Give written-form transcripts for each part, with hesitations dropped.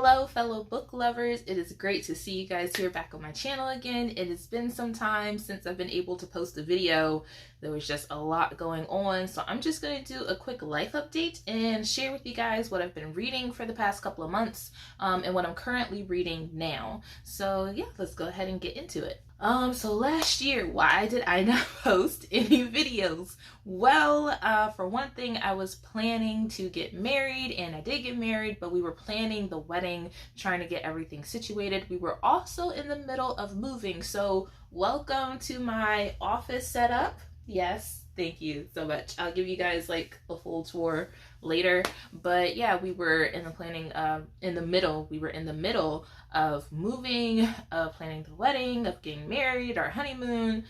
Hello, fellow book lovers. It is great to see you guys here back on my channel again. It has been some time since I've been able to post a video. There was just a lot going on, so I'm just going to do a quick life update and share with you guys what I've been reading for the past couple of months and what I'm currently reading now. So yeah, let's go ahead and get into it. So last year, why did I not post any videos? Well, for one thing, I was planning to get married, and I did get married, but we were planning the wedding, trying to get everything situated. We were also in the middle of moving, so welcome to my office setup. Yes, thank you so much. I'll give you guys like a full tour later, but yeah, we were in the planning we were in the middle of moving, of planning the wedding, of getting married, our honeymoon,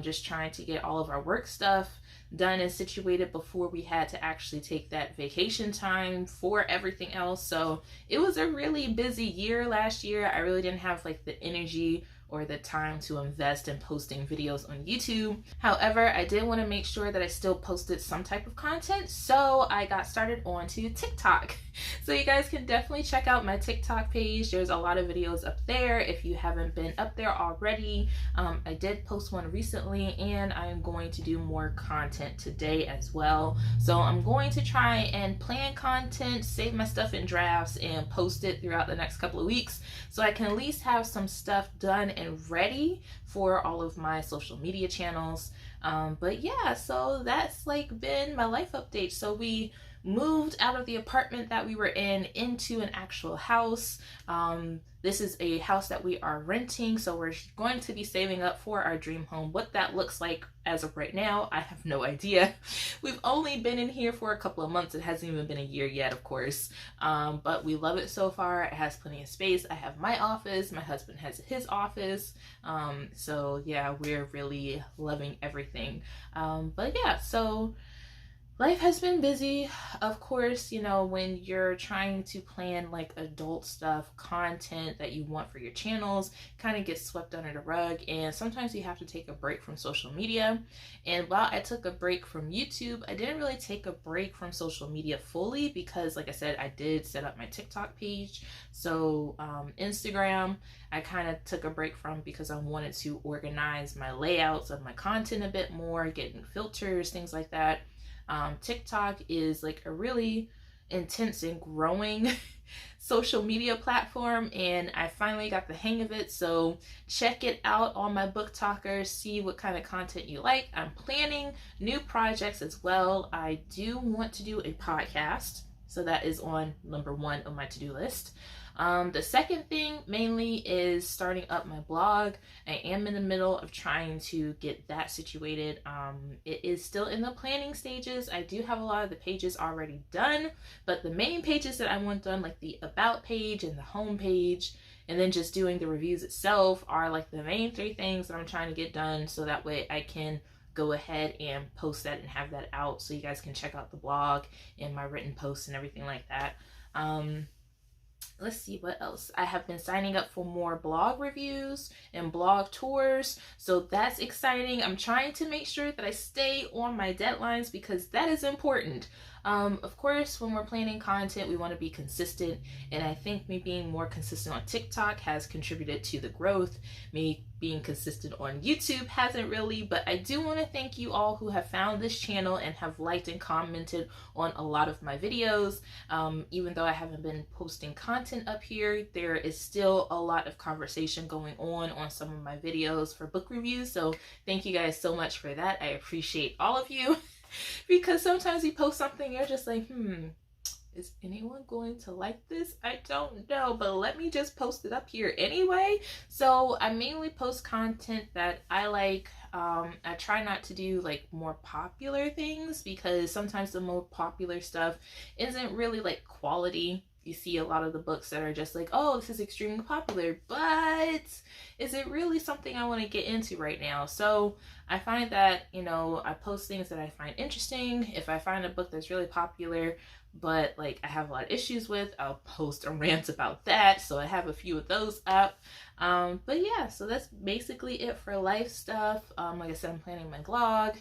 just trying to get all of our work stuff done and situated before we had to actually take that vacation time for everything else. So it was a really busy year last year. I really didn't have like the energy or the time to invest in posting videos on YouTube. However, I did want to make sure that I still posted some type of content, so I got started onto TikTok. So you guys can definitely check out my TikTok page. There's a lot of videos up there if you haven't been up there already. I did post one recently, and I'm going to do more content today as well. So I'm going to try and plan content, save my stuff in drafts, and post it throughout the next couple of weeks so I can at least have some stuff done and ready for all of my social media channels. But yeah, so that's like been my life update. So we moved out of the apartment that we were in into an actual house. This is a house that we are renting, so we're going to be saving up for our dream home. What that looks like as of right now, I have no idea. We've only been in here for a couple of months. It hasn't even been a year yet, of course, but we love it so far. It has plenty of space. I have my office, my husband has his office, so yeah, we're really loving everything. But yeah, so life has been busy. Of course, you know, when you're trying to plan like adult stuff, content that you want for your channels, kind of gets swept under the rug, and sometimes you have to take a break from social media. And while I took a break from YouTube, I didn't really take a break from social media fully because, like I said, I did set up my TikTok page. So Instagram, I kind of took a break from because I wanted to organize my layouts of my content a bit more, getting filters, things like that. TikTok is like a really intense and growing social media platform, and I finally got the hang of it. So check it out, all my book talkers, see what kind of content you like. I'm planning new projects as well. I do want to do a podcast, so that is on number one of my to-do list. The second thing mainly is starting up my blog. I am in the middle of trying to get that situated. It is still in the planning stages. I do have a lot of the pages already done, but the main pages that I want done, like the about page and the home page, and then just doing the reviews itself, are like the main three things that I'm trying to get done, so that way I can go ahead and post that and have that out so you guys can check out the blog and my written posts and everything like that. Let's see what else. I have been signing up for more blog reviews and blog tours, so that's exciting. I'm trying to make sure that I stay on my deadlines because that is important. Of course, when we're planning content, we want to be consistent, and I think me being more consistent on TikTok has contributed to the growth. Me being consistent on YouTube hasn't really, but I do want to thank you all who have found this channel and have liked and commented on a lot of my videos. Even though I haven't been posting content up here, there is still a lot of conversation going on some of my videos for book reviews, so thank you guys so much for that. I appreciate all of you. Because sometimes you post something, you're just like, is anyone going to like this? I don't know, but let me just post it up here anyway. So I mainly post content that I like. I try not to do like more popular things because sometimes the more popular stuff isn't really like quality. You see a lot of the books that are just like, oh, this is extremely popular, but is it really something I want to get into right now? So I find that, you know, I post things that I find interesting. If I find a book that's really popular, but like I have a lot of issues with, I'll post a rant about that. So I have a few of those up. But yeah, so that's basically it for life stuff. Like I said, I'm planning my vlog,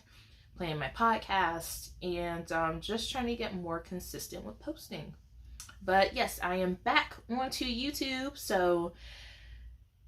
planning my podcast, and just trying to get more consistent with posting. But yes, I am back onto YouTube, so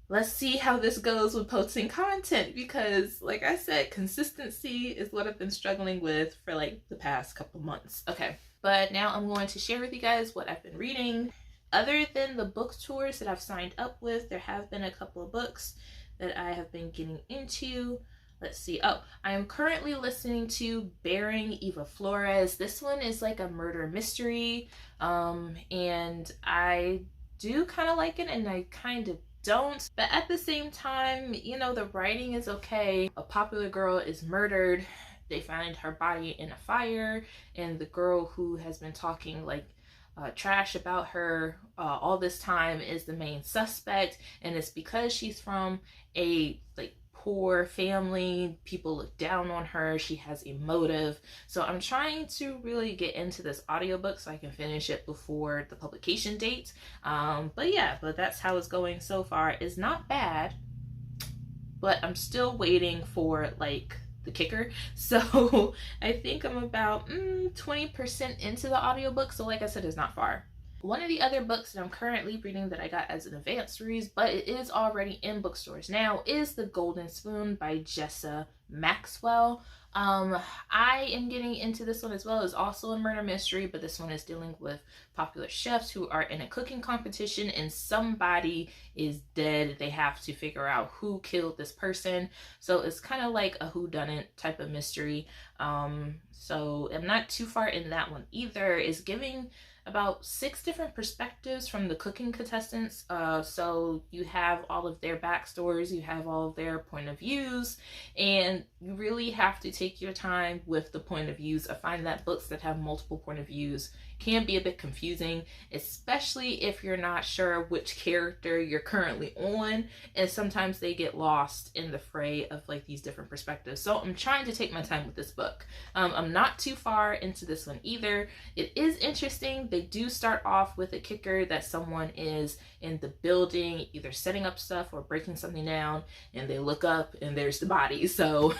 let's see how this goes with posting content, because like I said, consistency is what I've been struggling with for like the past couple months. Okay, but now I'm going to share with you guys what I've been reading. Other than the book tours that I've signed up with, there have been a couple of books that I have been getting into. Let's see. Oh, I am currently listening to Bearing Eva Flores. This one is like a murder mystery, and I do kind of like it and I kind of don't, but at the same time, you know, the writing is okay. A popular girl is murdered. They find her body in a fire, and the girl who has been talking like trash about her all this time is the main suspect, and it's because she's from a like poor family. People look down on her. She has a motive. So I'm trying to really get into this audiobook so I can finish it before the publication date. But yeah, but that's how it's going so far. It's not bad, but I'm still waiting for like the kicker. So I think I'm about 20% into the audiobook. So like I said, it's not far. One of the other books that I'm currently reading that I got as an advanced series, but it is already in bookstores now, is The Golden Spoon by Jessa Maxwell. I am getting into this one as well. It's also a murder mystery, but this one is dealing with popular chefs who are in a cooking competition and somebody is dead. They have to figure out who killed this person. So it's kind of like a whodunit type of mystery. So I'm not too far in that one either. It's giving about 6 different perspectives from the cooking contestants. So you have all of their backstories, you have all of their point of views, and you really have to take your time with the point of views. I find that books that have multiple point of views can be a bit confusing, especially if you're not sure which character you're currently on, and sometimes they get lost in the fray of like these different perspectives. So I'm trying to take my time with this book. I'm not too far into this one either. It is interesting. They do start off with a kicker that someone is in the building either setting up stuff or breaking something down, and they look up and there's the body. So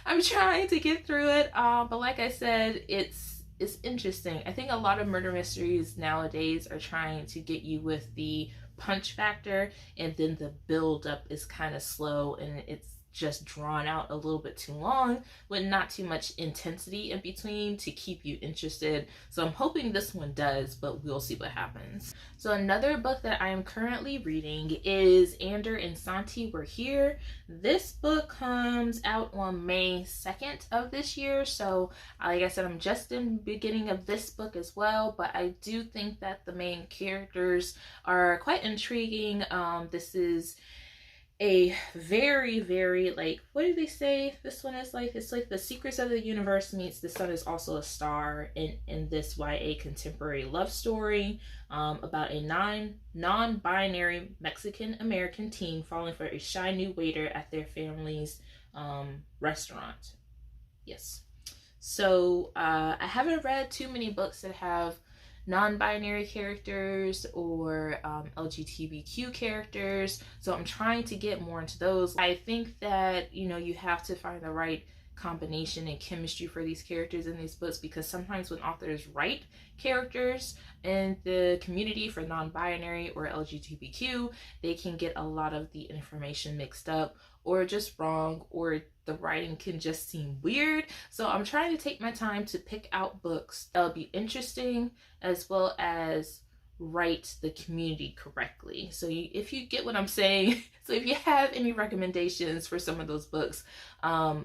I'm trying to get through it, but like I said, it's interesting. I think a lot of murder mysteries nowadays are trying to get you with the punch factor, and then the build up is kind of slow and it's just drawn out a little bit too long with not too much intensity in between to keep you interested. So I'm hoping this one does, but we'll see what happens. So another book that I am currently reading is Ander and Santi Were Here. This book comes out on May 2nd of this year. So like I said, I'm just in the beginning of this book as well, but I do think that the main characters are quite intriguing. This is a very, very, like, what do they say? This one is like, it's like The Secrets of the Universe meets The Sun Is Also a Star in this YA contemporary love story about a non-binary Mexican-American teen falling for a shy new waiter at their family's restaurant. Yes. So I haven't read too many books that have non-binary characters or LGBTQ characters, so I'm trying to get more into those. I think that, you know, you have to find the right combination and chemistry for these characters in these books, because sometimes when authors write characters in the community for non-binary or LGBTQ, they can get a lot of the information mixed up or just wrong, or the writing can just seem weird. So I'm trying to take my time to pick out books that'll be interesting as well as write the community correctly. So if you get what I'm saying, so if you have any recommendations for some of those books,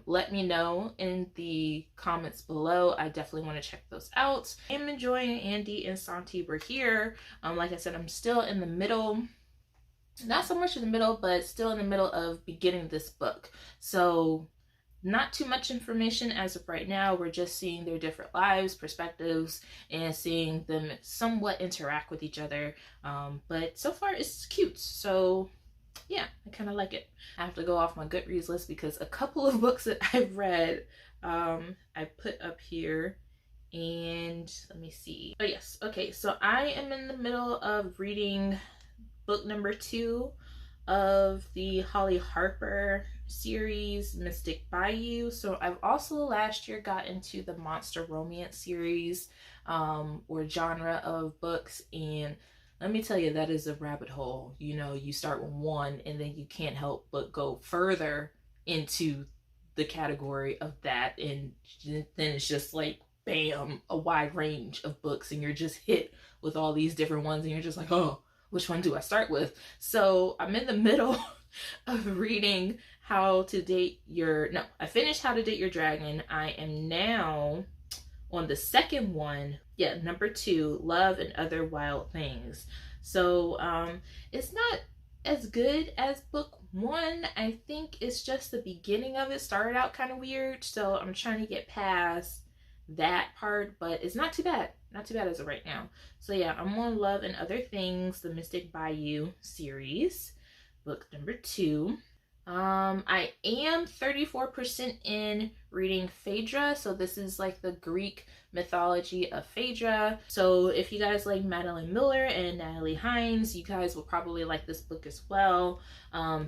let me know in the comments below. I definitely want to check those out. I'm enjoying Andy and Santi Were Here. Like I said, I'm still in the middle, not so much in the middle, but still in the middle of beginning this book. So not too much information as of right now. We're just seeing their different lives, perspectives, and seeing them somewhat interact with each other. But so far it's cute. So yeah, I kind of like it. I have to go off my Goodreads list because a couple of books that I've read, I put up here. And let me see. Oh yes, okay, so I am in the middle of reading book number 2 of the Holly Harper series, Mystic Bayou. So I've also last year got into the Monster Romance series. or genre of books. And let me tell you, that is a rabbit hole. You know, you start with one and then you can't help but go further into the category of that, and then it's just like bam, a wide range of books, and you're just hit with all these different ones, and you're just like, oh, which one do I start with? So I'm in the middle of reading I finished How to Date Your Dragon. I am now on the second one, number 2, Love and Other Wild Things. So it's not as good as book 1. I think it's just the beginning of it started out kind of weird, so I'm trying to get past that part, but it's not too bad as of right now. So yeah, I'm on Love and Other Things, the Mystic Bayou series, book number 2. I am 34% in reading Phaedra. So this is like the Greek mythology of Phaedra. So if you guys like Madeline Miller and Natalie Hines, you guys will probably like this book as well.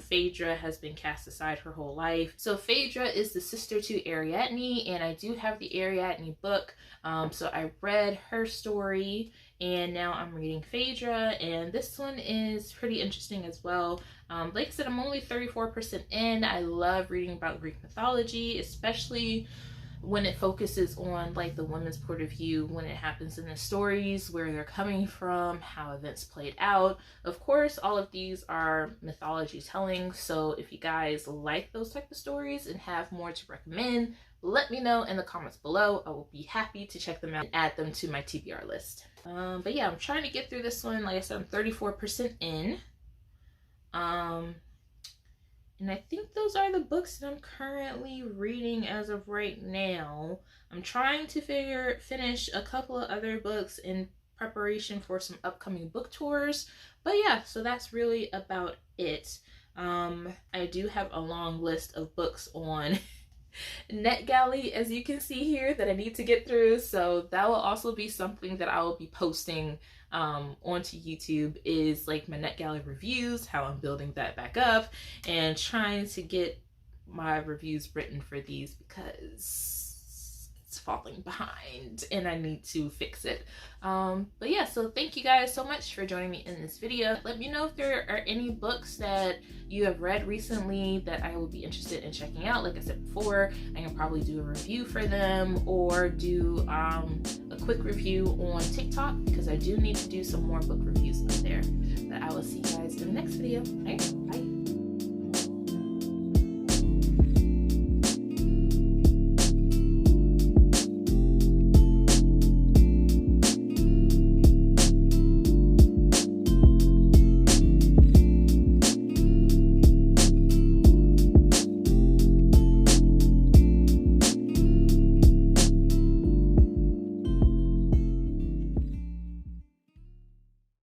Phaedra has been cast aside her whole life. So Phaedra is the sister to Ariadne, and I do have the Ariadne book. So I read her story, and now I'm reading Phaedra, and this one is pretty interesting as well. Like I said, I'm only 34% in. I love reading about Greek mythology, especially when it focuses on like the women's point of view, when it happens in the stories, where they're coming from, how events played out. Of course, all of these are mythology telling, so if you guys like those type of stories and have more to recommend, let me know in the comments below. I will be happy to check them out and add them to my TBR list. But yeah, I'm trying to get through this one. Like I said, I'm 34% in. And I think those are the books that I'm currently reading as of right now. I'm trying to finish a couple of other books in preparation for some upcoming book tours. But yeah, so that's really about it. I do have a long list of books on NetGalley, as you can see here, that I need to get through. So that will also be something that I will be posting onto YouTube, is like my NetGalley reviews, how I'm building that back up and trying to get my reviews written for these, because it's falling behind and I need to fix it. But yeah, so thank you guys so much for joining me in this video. Let me know if there are any books that you have read recently that I will be interested in checking out. Like I said before, I can probably do a review for them, or do a quick review on TikTok, because I do need to do some more book reviews up there. But I will see you guys in the next video. All right, bye.